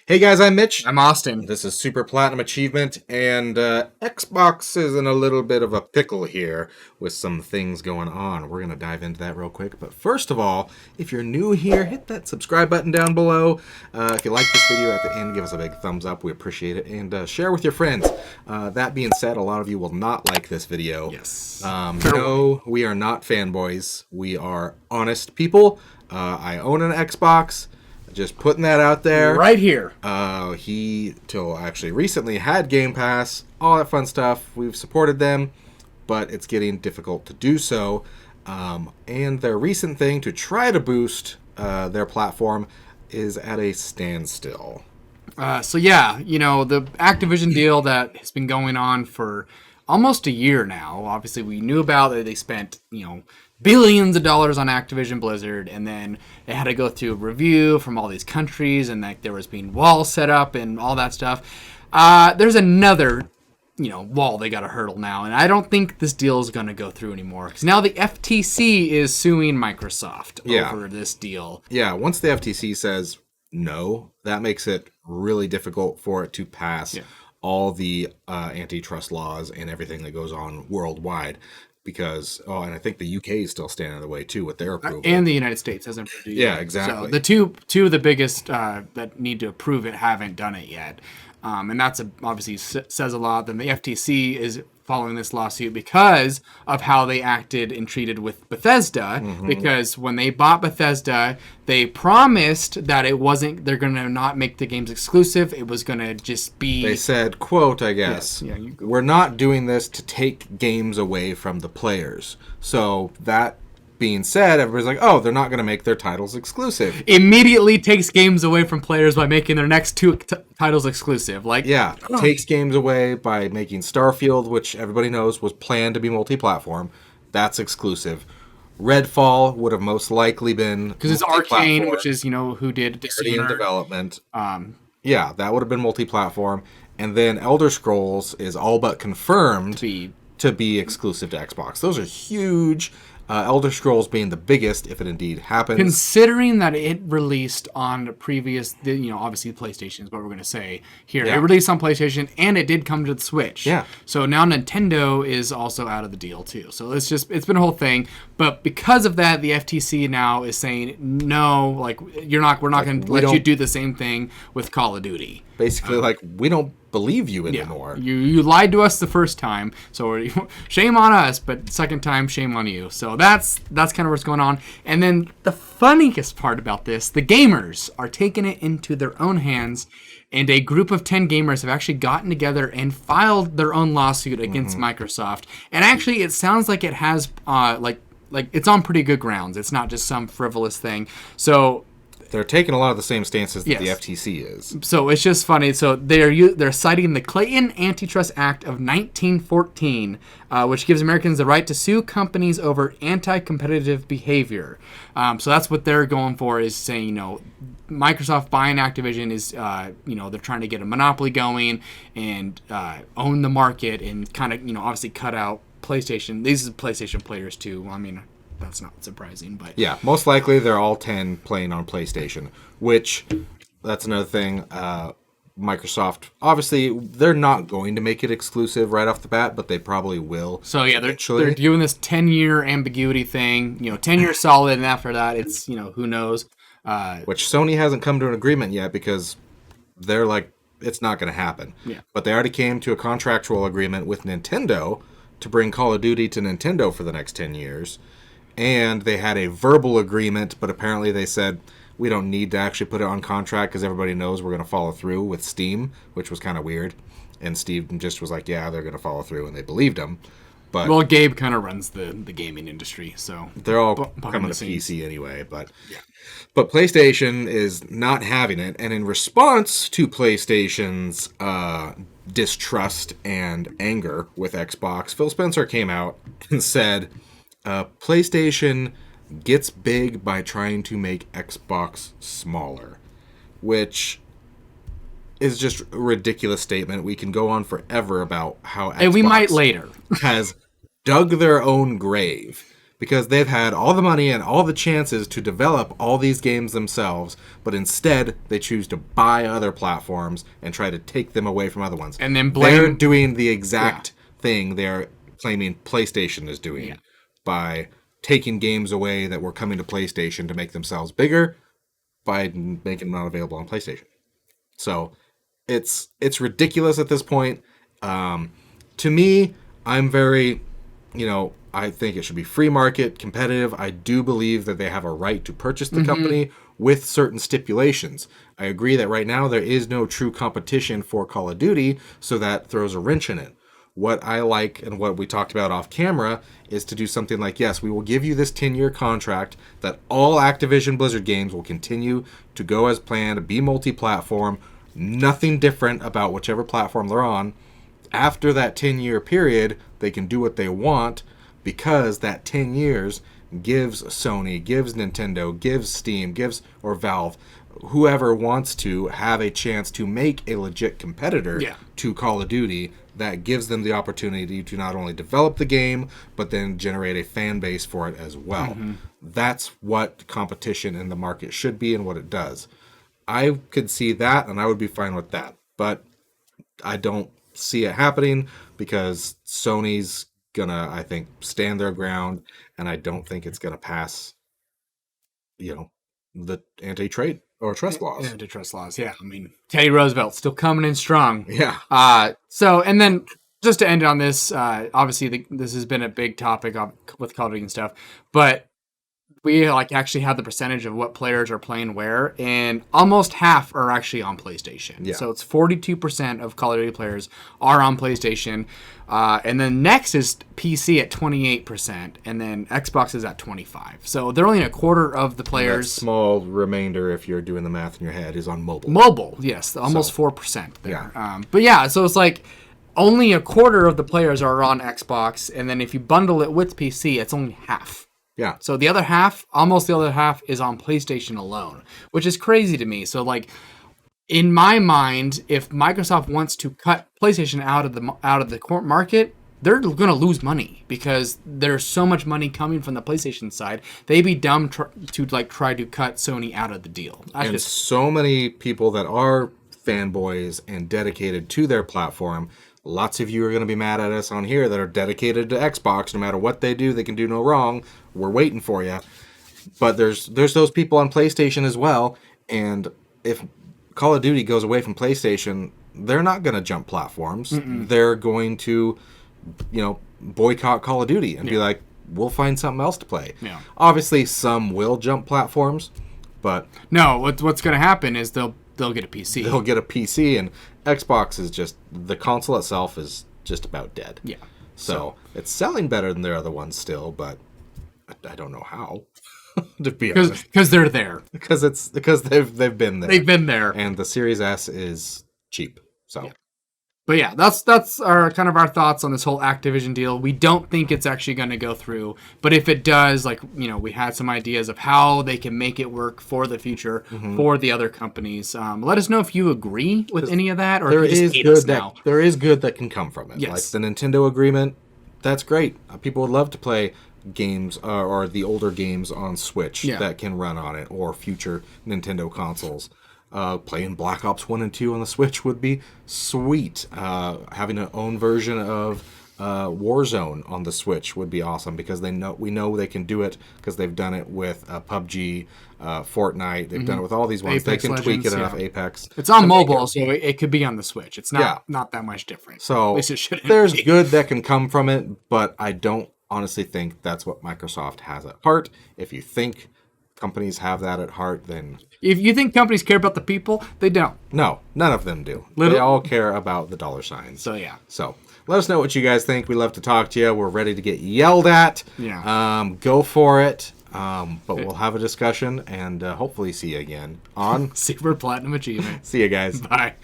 Hey guys, I'm Mitch. I'm Austin. This is Super Platinum Achievement, and Xbox is in a little bit of a pickle here with some things going on. We're going to dive into that real quick. But first of all, if you're new here, hit that subscribe button down below. If you like this video at the end, give us a big thumbs up. We appreciate it. And share with your friends. That being said, a lot of you will not like this video. Yes. No, we are not fanboys. We are honest people. I own an Xbox. Just putting that out there. Right here. He, till actually recently, had Game Pass, all that fun stuff. We've supported them, but it's getting difficult to do so. And their recent thing to try to boost their platform is at a standstill. So yeah, the Activision deal that has been going on for almost a year now. Obviously, we knew about it. They spent, billions of dollars on Activision Blizzard, and then it had to go through a review from all these countries, and like there was being walls set up and all that stuff. There's another, wall they got to hurdle now, and I don't think this deal is going to go through anymore because now the FTC is suing Microsoft over this deal. Yeah, once the FTC says no, that makes it really difficult for it to pass all the antitrust laws and everything that goes on worldwide. Because, and I think the UK is still standing in the way, too, with their approval. And the United States hasn't approved it yet. Yeah, exactly. So the two of the biggest that need to approve it haven't done it yet. And that's obviously says a lot. Then the FTC is following this lawsuit because of how they acted and treated with Bethesda. Mm-hmm. Because when they bought Bethesda, they promised that they're going to not make the games exclusive. It was going to just be... They said, quote, I guess, we're not doing this to take games away from the players. So that being said, everybody's like, oh, they're not going to make their titles exclusive. Immediately takes games away from players by making their next two titles exclusive. Takes games away by making Starfield, which everybody knows was planned to be multi-platform. That's exclusive. Redfall would have most likely been because it's Arcane, which is who did Dishonored in development. That would have been multi-platform, and then Elder Scrolls is all but confirmed to be exclusive to Xbox. Those are huge. Elder Scrolls being the biggest, if it indeed happens. Considering that it released on the previous, obviously PlayStation is what we're going to say here. Yeah. It released on PlayStation, and it did come to the Switch. Yeah. So now Nintendo is also out of the deal, too. So it's been a whole thing. But because of that, the FTC now is saying, no, we're not going to let you do the same thing with Call of Duty. Basically, we don't believe you anymore. Yeah. You lied to us the first time, so shame on us, but second time, shame on you. So that's kind of what's going on. And then the funniest part about this, the gamers are taking it into their own hands, and a group of 10 gamers have actually gotten together and filed their own lawsuit against Microsoft. And actually, it sounds like it has, it's on pretty good grounds. It's not just some frivolous thing. So... They're taking a lot of the same stances that the FTC is. So it's just funny. So they're citing the Clayton Antitrust Act of 1914, which gives Americans the right to sue companies over anti-competitive behavior. So that's what they're going for, is saying, Microsoft buying Activision is, they're trying to get a monopoly going and own the market and kind of, obviously cut out PlayStation. These are PlayStation players too. I mean, that's not surprising, but yeah, most likely they're all 10 playing on PlayStation, which that's another thing. Microsoft, obviously, they're not going to make it exclusive right off the bat, but they probably will. So yeah, they're doing this 10-year ambiguity thing, 10 years solid, and after that, it's who knows. Which Sony hasn't come to an agreement yet because they're like, it's not going to happen. Yeah. But they already came to a contractual agreement with Nintendo to bring Call of Duty to Nintendo for the next 10 years. And they had a verbal agreement, but apparently they said, we don't need to actually put it on contract because everybody knows we're going to follow through with Steam, which was kind of weird. And Steve just was like, yeah, they're going to follow through, and they believed him. But well, Gabe kind of runs the gaming industry, so... They're all coming to PC anyway, but... Yeah. But PlayStation is not having it, and in response to PlayStation's distrust and anger with Xbox, Phil Spencer came out and said... PlayStation gets big by trying to make Xbox smaller, which is just a ridiculous statement. We can go on forever about how Xbox and we might later has dug their own grave because they've had all the money and all the chances to develop all these games themselves, but instead they choose to buy other platforms and try to take them away from other ones. And then they're doing the exact thing they're claiming PlayStation is doing Yeah. by taking games away that were coming to PlayStation to make themselves bigger by making them not available on PlayStation. So it's ridiculous at this point. To me, I'm very, I think it should be free market, competitive. I do believe that they have a right to purchase the company with certain stipulations. I agree that right now there is no true competition for Call of Duty, so that throws a wrench in it. What I like and what we talked about off camera is to do something like, yes, we will give you this 10-year contract that all Activision Blizzard games will continue to go as planned, be multi-platform, nothing different about whichever platform they're on. After that 10-year period, they can do what they want because that 10 years gives Sony, gives Nintendo, gives Steam, or Valve, whoever wants to have a chance to make a legit competitor to Call of Duty that gives them the opportunity to not only develop the game, but then generate a fan base for it as well. That's what competition in the market should be and what it does. I could see that, and I would be fine with that. But I don't see it happening because Sony's gonna, I think, stand their ground, and I don't think it's gonna pass, the anti-trade or trust laws. Antitrust laws, yeah. I mean, Teddy Roosevelt's still coming in strong. Yeah. So, and then just to end on this, obviously this has been a big topic with Call of Duty and stuff, but we actually have the percentage of what players are playing where, and almost half are actually on PlayStation. Yeah. So it's 42% of Call of Duty players are on PlayStation, and then next is PC at 28%, and then Xbox is at 25%. So they're only a quarter of the players. That small remainder, if you're doing the math in your head, is on mobile. Mobile, yes, almost 4% there. Yeah. But yeah, so it's like only a quarter of the players are on Xbox, and then if you bundle it with PC, it's only half. Yeah. So the other half, almost the other half, is on PlayStation alone, which is crazy to me. So in my mind, if Microsoft wants to cut PlayStation out of the market, they're going to lose money because there's so much money coming from the PlayStation side. They'd be dumb to try to cut Sony out of the deal. So many people that are fanboys and dedicated to their platform. Lots of you are going to be mad at us on here that are dedicated to Xbox. No matter what they do, they can do no wrong. We're waiting for you. But there's those people on PlayStation as well. And if Call of Duty goes away from PlayStation, they're not going to jump platforms. They're going to, boycott Call of Duty and be like, we'll find something else to play. Yeah. Obviously, some will jump platforms, but no. What's going to happen is they'll get a PC. They'll get a PC, and Xbox is just, the console itself is just about dead. Yeah. So it's selling better than their other ones still, but I don't know how. To be honest, because they're there. Because they've been there. They've been there, and the Series S is cheap. So. Yeah. But yeah, that's our kind of our thoughts on this whole Activision deal. We don't think it's actually going to go through, but if it does, we had some ideas of how they can make it work for the future for the other companies. Let us know if you agree with any of that, or there if you is just hate good us now. there is good that can come from it. Yes. Like the Nintendo agreement, that's great. People would love to play games or the older games on Switch that can run on it, or future Nintendo consoles. Playing Black Ops 1 and 2 on the Switch would be sweet. Having an own version of Warzone on the Switch would be awesome, because we know they can do it because they've done it with PUBG, Fortnite. They've done it with all these ones. Apex they can tweak Legends, it enough. Apex. It's on mobile, so it could be on the Switch. It's not that much different. So at least it shouldn't there's be. good that can come from it, but I don't honestly think that's what Microsoft has at heart. If you think companies have that at heart, then... If you think companies care about the people, they don't. No, none of them do. They all care about the dollar signs. So, yeah. So, let us know what you guys think. We love to talk to you. We're ready to get yelled at. Yeah. Go for it. But we'll have a discussion and hopefully see you again on... Super Platinum Achievement. See you guys. Bye.